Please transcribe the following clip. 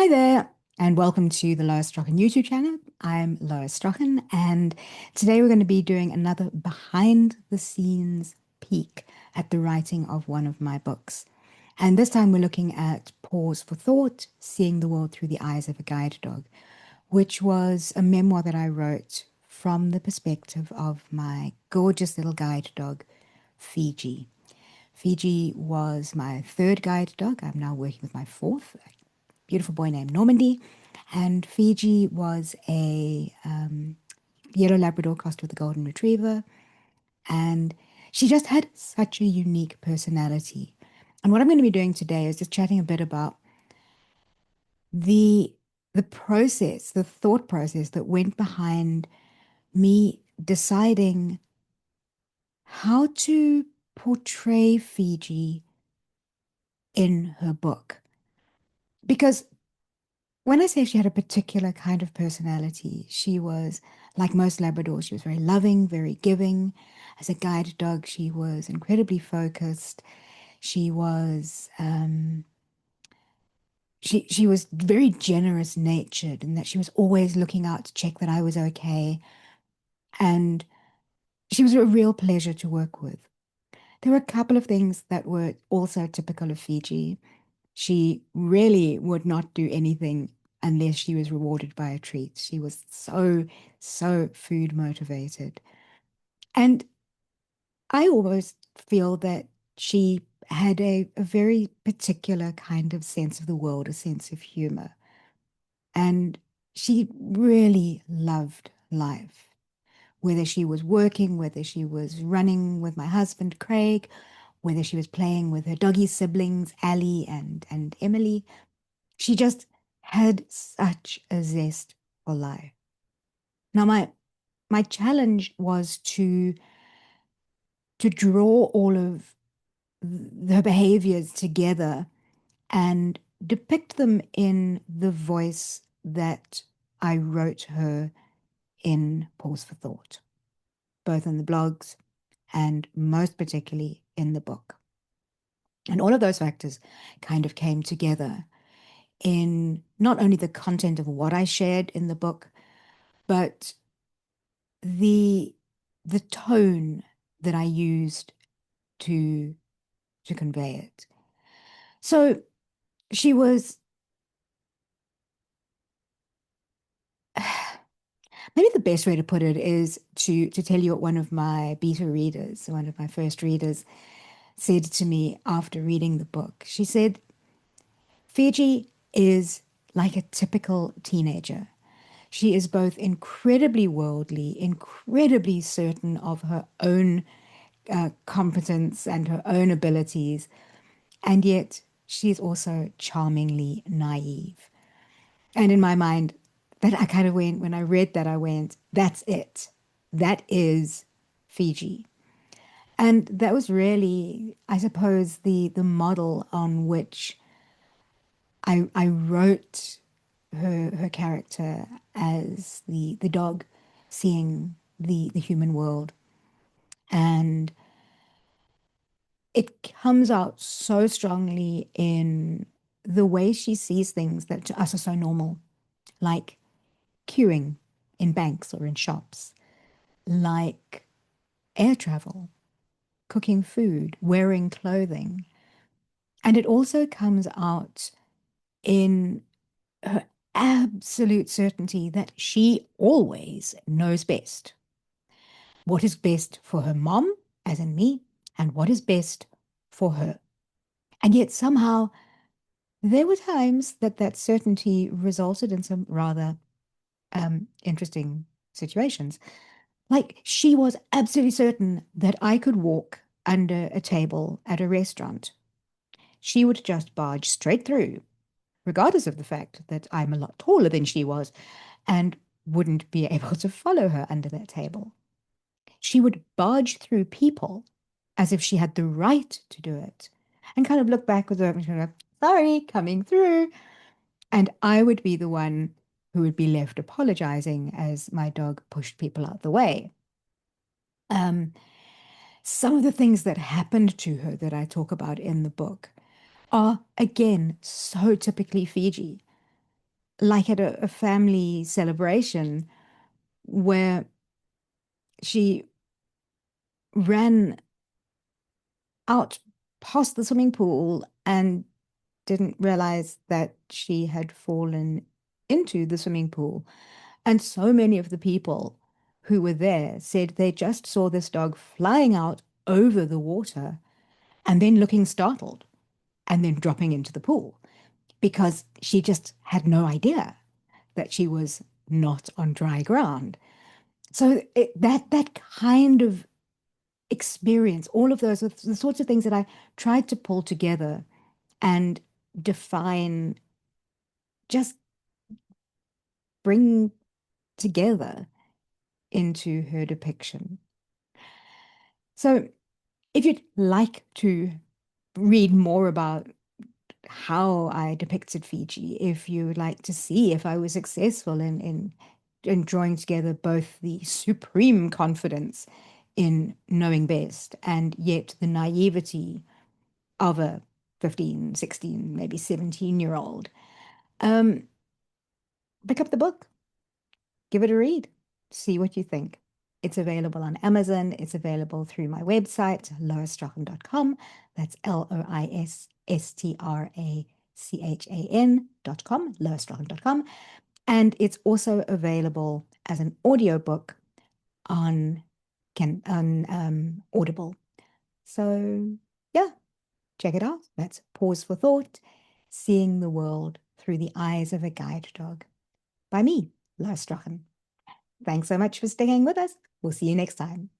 Hi there, and welcome to the Lois Strachan YouTube channel. I'm Lois Strachan, and today we're going to be doing another behind the scenes peek at the writing of one of my books. And this time we're looking at Pause for Thought, Seeing the World Through the Eyes of a Guide Dog, which was a memoir that I wrote from the perspective of my gorgeous little guide dog, Fiji. Fiji was my third guide dog. I'm now working with my fourth, a beautiful boy named Normandy. And Fiji was a yellow Labrador crossed with a golden retriever. And she just had such a unique personality. And what I'm going to be doing today is just chatting a bit about the the process, the thought process that went behind me deciding how to portray Fiji in her book. Because when I say she had a particular kind of personality, she was like most Labradors. She was very loving, very giving. As a guide dog, she was incredibly focused. She was she was very generous natured, and that she was always looking out to check that I was okay. And she was a real pleasure to work with. There were a couple of things that were also typical of Fiji. She really would not do anything unless she was rewarded by a treat. She was so food motivated. And I almost feel that she had a very particular kind of sense of the world, a sense of humor. And she really loved life, whether she was working, whether she was running with my husband, Craig, whether she was playing with her doggy siblings, Allie and Emily. She just had such a zest for life. Now, my challenge was to draw all of her behaviors together and depict them in the voice that I wrote her in Pause for Thought, both in the blogs and most particularly in the book. And all of those factors kind of came together in not only the content of what I shared in the book, but the the tone that I used to to convey it. So she was maybe the best way to put it is to tell you what one of my beta readers, one of my first readers, said to me after reading the book. She said, Fiji is like a typical teenager. She is both incredibly worldly, incredibly certain of her own competence and her own abilities, and yet she's also charmingly naive. And in my mind, that I kind of went, when I read that, I went, that's it. That is Fiji. And that was really, I suppose, the model on which I wrote her character as the dog seeing the human world. And it comes out so strongly in the way she sees things that to us are so normal, like queuing in banks or in shops, like air travel, cooking food, wearing clothing. And it also comes out in her absolute certainty that she always knows best. What is best for her mom, as in me, and what is best for her. And yet somehow there were times that that certainty resulted in some rather interesting situations. Like she was absolutely certain that I could walk under a table at a restaurant. She would just barge straight through, regardless of the fact that I'm a lot taller than she was and wouldn't be able to follow her under that table. She would barge through people as if she had the right to do it and kind of look back with her and go, sorry, coming through. And I would be the one who would be left apologizing as my dog pushed people out the way. Um, some of the things that happened to her that I talk about in the book are, again, so typically Fiji. like at a family celebration where she ran out past the swimming pool and didn't realize that she had fallen into the swimming pool. And so many of the people who were there said they just saw this dog flying out over the water and then looking startled and then dropping into the pool because she just had no idea that she was not on dry ground. So that kind of experience, all of those are the sorts of things that I tried to pull together and define, just bring together into her depiction. So if you'd like to read more about how I depicted Fiji, if you would like to see if I was successful in drawing together both the supreme confidence in knowing best and yet the naivety of a 15, 16, maybe 17-year-old, um, pick up the book, give it a read, see what you think. It's available on Amazon. It's available through my website, loisstrachan.com. That's LOISSTRACHAN.com, loisstrachan.com. And it's also available as an audiobook on Audible. So yeah, check it out. That's Pause for Thought, Seeing the World Through the Eyes of a Guide Dog by me, Lois Strachan. Thanks so much for sticking with us. We'll see you next time.